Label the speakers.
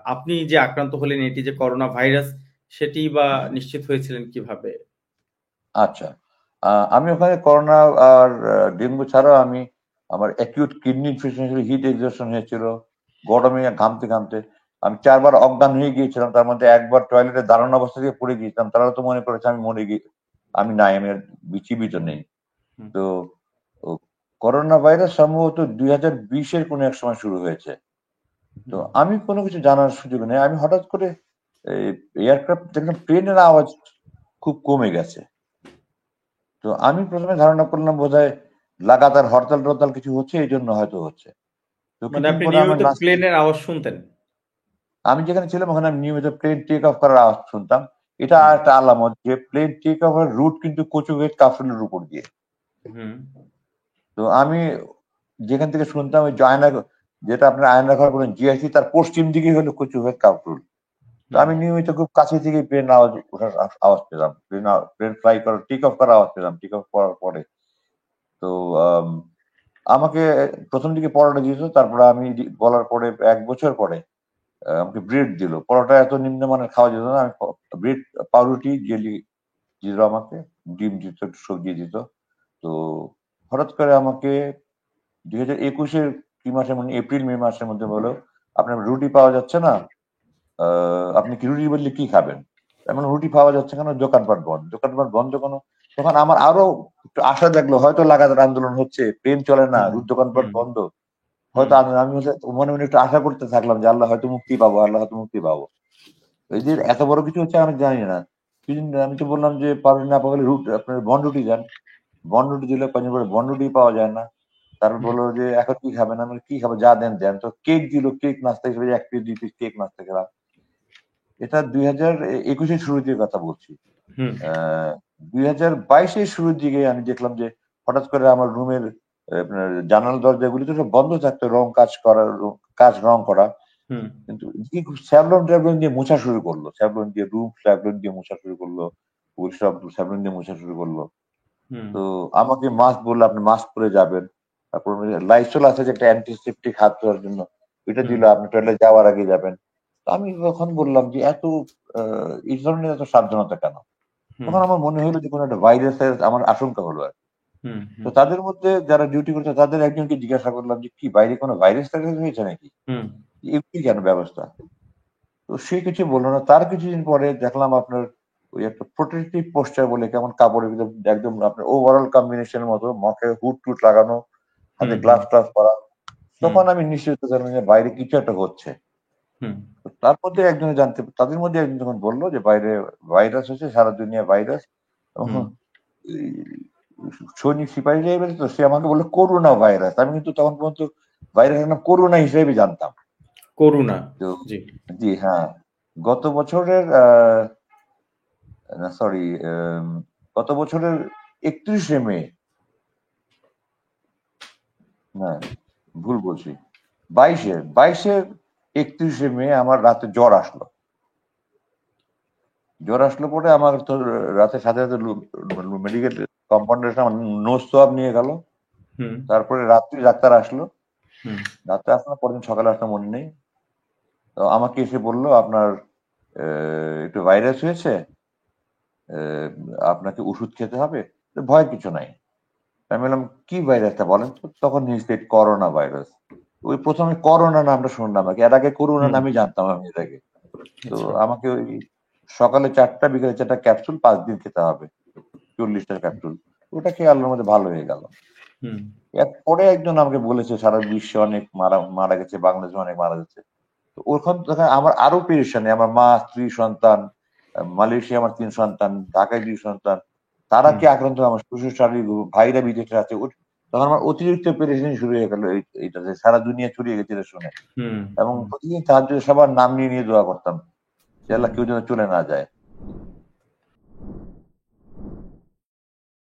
Speaker 1: আপনি যে আক্রান্ত হলেন এটি যে করোনা ভাইরাস সেটি বা নিশ্চিত হয়েছিলেন কিভাবে?
Speaker 2: আচ্ছা। আমি ওখানে করোনা আর ডেঙ্গু ছাড়াও আমার অ্যাকিউট কিডনি ইনফেকশন হয়েছিল, হিট এক্সজশন হয়েছিল, গরমে ঘামতে ঘামতে আমি 4 বার অজ্ঞান হয়ে গিয়েছিলাম। তার মধ্যে একবার টয়লেটে দাঁড়ানো অবস্থা থেকে পড়ে গিয়েছিলাম। তারা তো মনে করেছে আমি মরে গিয়ে আমি নাই, আমি আর জীবিত নেই।
Speaker 1: হুম,
Speaker 2: তো ও করোনা ভাইরাস সম্ভবত 2020-এর কোনো এক সময় শুরু হয়েছে। তো
Speaker 1: হুম।
Speaker 2: আমি কোনো কিছু জানার সুযোগ নেই। আমি হঠাৎ করে এয়ারক্রাফট দেখলাম, ট্রেনের আওয়াজ খুব কমে গেছে। তো আমি ১ম এ ধারণা করলাম বোধহয় লাগাতার হরতাল-টরতাল কিছু হচ্ছে, এইজন্য হয়তো হচ্ছে। তো
Speaker 1: মানে
Speaker 2: কিছুদিন
Speaker 1: আপনি
Speaker 2: পরে আমার
Speaker 1: নিয়মিত
Speaker 2: লাস্ট
Speaker 1: প্লেনের আওয়াজ শুনতেন?
Speaker 2: আমি যেখানে ছিলাম ওখানে আমি নিয়মিত প্লেন টেক অফ করার আওয়াজ শুনতাম। এটা
Speaker 1: হুম,
Speaker 2: একটা আলামত যে প্লেন টেক অফ এর রুট কিন্তু কচুভেদ কাফরুলের উপর দিয়ে।
Speaker 1: হুম,
Speaker 2: তো আমি যেখান থেকে শুনতাম ওই যে যেটা আপনার আয়নাঘর বলেন, জিআইসি তার পশ্চিম দিকেই হলো কচুভেদ কাফরুল। তো
Speaker 1: হুম,
Speaker 2: আমি নিয়মিত খুব কাছে থেকে প্লেন আওয়াজ ওঠার আওয়াজ পেলাম। প্লেন ফ্লাই করার টেক অফ করার আওয়াজ পেলাম। টেক অফ করার পরে তো আম আমাকে ১ম দিকে পরোটা দিত। তারপরে আমি বলার পরে ১ বছর পরে আমাকে ব্রেড দিল। পরোটা এত নিম্নমানের খাওয়া যেত না। আমি ব্রেড, পাউরুটি, জেলি দিল আমাকে। ডিম দিত, একটু সবজি দিত। তো হঠাৎ করে আমাকে ২০২১ এর কি মাসের মানে এপ্রিল-মে মাসের মধ্যে বলল, "আপনার রুটি পাওয়া যাচ্ছে না। আ আপনি কি রুটির বদলে কি খাবেন?" আমি বললাম, "রুটি পাওয়া যাচ্ছে কেন? দোকানপাট বন্ধ।" দোকানপাট বন্ধ কেন? তখন আমার আরো একটু আশা জাগলো, হয়তো লাগাতার আন্দোলন হচ্ছে, ট্রেন চলে না,
Speaker 1: হুম,
Speaker 2: দোকানপাট
Speaker 1: হুম,
Speaker 2: বন্ধ।
Speaker 1: হুম,
Speaker 2: হয়তো আমি হচ্ছে মনে, মনে একটু আশা করতে থাকলাম যে আল্লাহ হয়তো মুক্তি পাবো, আল্লাহ হয়তো মুক্তি পাবো। এই যে
Speaker 1: আচ্ছা।
Speaker 2: এত বড় কিছু হচ্ছে আমি জানি না। সেদিন আমি তো বললাম যে পাউরুটি না পাওয়া গেলে আপনার বনরুটি দেন। বনরুটি দিল, কয়েকদিন পরে বনরুটি পাওয়া যায় না। তারপর
Speaker 1: হুম,
Speaker 2: বলল যে, "এখন কি খাবেন?" আমি বললাম, "কি খাবো? যা দেন দেন।" তো কেক দিল, কেক নাস্তা হিসেবে ১ পিস ২ পিস কেক নাস্তা খেলাম। এটা ২০২১ এর শুরুর দিকের কথা বলছি।
Speaker 1: হুম,
Speaker 2: আ ২০২২ এর শুরুর দিকে আমি দেখলাম যে হঠাৎ করে আমার রুমের আপনার জানালা দরজাগুলিতে সব বন্ধ থাকতো, রং করা।
Speaker 1: হুম,
Speaker 2: কিন্তু কি স্যাভলন-ট্যাভলন দিয়ে মোছা শুরু করলো। স্যাভলন দিয়ে স্যাভলন দিয়ে মোছা শুরু করলো। সব স্যাভলন দিয়ে মোছা শুরু করলো।
Speaker 1: হুম,
Speaker 2: তো আমাকে মাস্ক বলল, "আপনি মাস্ক পরে যাবেন।" তারপর লাইসল আছে যে একটা অ্যান্টিসেপ্টিক হাত ধোয়ার জন্য। ওইটা
Speaker 1: হুম,
Speaker 2: দিল, "আপনি টয়লেট যাওয়ার আগে যাবেন।" তো আমি তখন বললাম যে, আ এই ধরনের এত সাবধানতা কেন?"
Speaker 1: হুম,
Speaker 2: তখন আমার মনে হইলো যে কোনো একটা ভাইরাসের আমার আশঙ্কা হলো আরকি।
Speaker 1: হুম,
Speaker 2: তো
Speaker 1: হুম,
Speaker 2: তাদের মধ্যে যারা ডিউটি করছে তাদের একজনকে জিজ্ঞাসা করলাম যে, "কি বাইরে কোনো ভাইরাস-টাইরাস হয়েছে নাকি?
Speaker 1: হুম,
Speaker 2: কি কেন ব্যবস্থা?" তো সে কিছু বলল না। তার কিছুদিন পরে দেখলাম আপনার ওই একটা প্রোটেক্টিভ পোস্টার বলে কেমন কাপড়ের ভিতর একদম আপনার ওভারঅল কম্বিনেশন এর মতো মুখে হুড-টুড লাগানো,
Speaker 1: হুম,
Speaker 2: হাতে
Speaker 1: হুম,
Speaker 2: গ্লাভস-টাভস পরা।
Speaker 1: হুম,
Speaker 2: তখন আমি নিশ্চিত হতে পারলাম যে বাইরে কিছু একটা হচ্ছে।
Speaker 1: হুম,
Speaker 2: তো তাদের মধ্যে একজন যখন বলল যে বাইরে ভাইরাস হচ্ছে, সারা দুনিয়া ভাইরাস। এবং
Speaker 1: হুম।
Speaker 2: এই সৈনিক সিপাহি টাইপের, তো সে আমাকে বলল করোনা ভাইরাস। আমি কিন্তু তখন পর্যন্ত ভাইরাসের নাম করোনা হিসেবে জানতাম।
Speaker 1: করুণা।
Speaker 2: তো
Speaker 1: জি।
Speaker 2: জি হ্যাঁ। গত বছরের না সরি, গত বছরের ৩১শে মে, না ভুল বলছি। ২২-এর ৩১শে মে আমার রাতে জ্বর আসলো। জ্বর আসলো পরে আমার তো রাতে সাথে, সাথে মেডিকেল কম্পাউন্ডার এসে আমার নোজ সোয়াব নিয়ে গেল।
Speaker 1: হুম,
Speaker 2: তারপরে রাত্রি ডাক্তার আসলো।
Speaker 1: হুম,
Speaker 2: ডাক্তার আসলো না, পরদিন সকালে আসলো মনে নেই। তো আমাকে এসে বলল, "আপনার একটু ভাইরাস হয়েছে। অ্যা আপনাকে ওষুধ খেতে হবে।" তো ভয়ের কিছু নাই। আমি বললাম, "কি ভাইরাসটা বলেন তো?" তখন হি সেড করোনা ভাইরাস। ওই ১ম এ করোনা নামটা শুনলাম আরকি। এর আগে করোনা
Speaker 1: হুম।
Speaker 2: নামেই জানতাম আমি এটাকে। তো
Speaker 1: আচ্ছা।
Speaker 2: আমাকে ওই সকালে ৪ টা বিকালে ৪ টা ক্যাপসুল ৫ দিন খেতে হবে। ৪০ টা ক্যাপসুল। ওটা খেয়ে আল্লাহর মধ্যে ভালো হয়ে গেল।
Speaker 1: হুম,
Speaker 2: এরপরে একজন আমাকে বলেছে সারা বিশ্বে অনেক মারা গেছে, বাংলাদেশে অনেক মারা যাচ্ছে। তো ওখান থেকে আমার আরো পেরেশানি। আমার মা, স্ত্রী, সন্তান, মালয়েশিয়ায় আমার ৩ সন্তান, ঢাকায় ২ সন্তান। তারা
Speaker 1: হুম,
Speaker 2: কি আক্রান্ত? আমার শ্বশুর-শাশুড়ি, ভাইরা বিদেশে আছে। তখন আমার অতিরিক্ত পেরেশানি শুরু হয়ে গেল এইটাতে। সারা দুনিয়া ছড়িয়ে গেছে এটা শুনে।
Speaker 1: হুম,
Speaker 2: এবং
Speaker 1: হুম,
Speaker 2: প্রতিদিন তাহাজ্জুদে সবার নাম নিয়ে, নিয়ে দোয়া করতাম। যে
Speaker 1: হুম।
Speaker 2: আল্লাহ কেউ যেন চলে না যায়।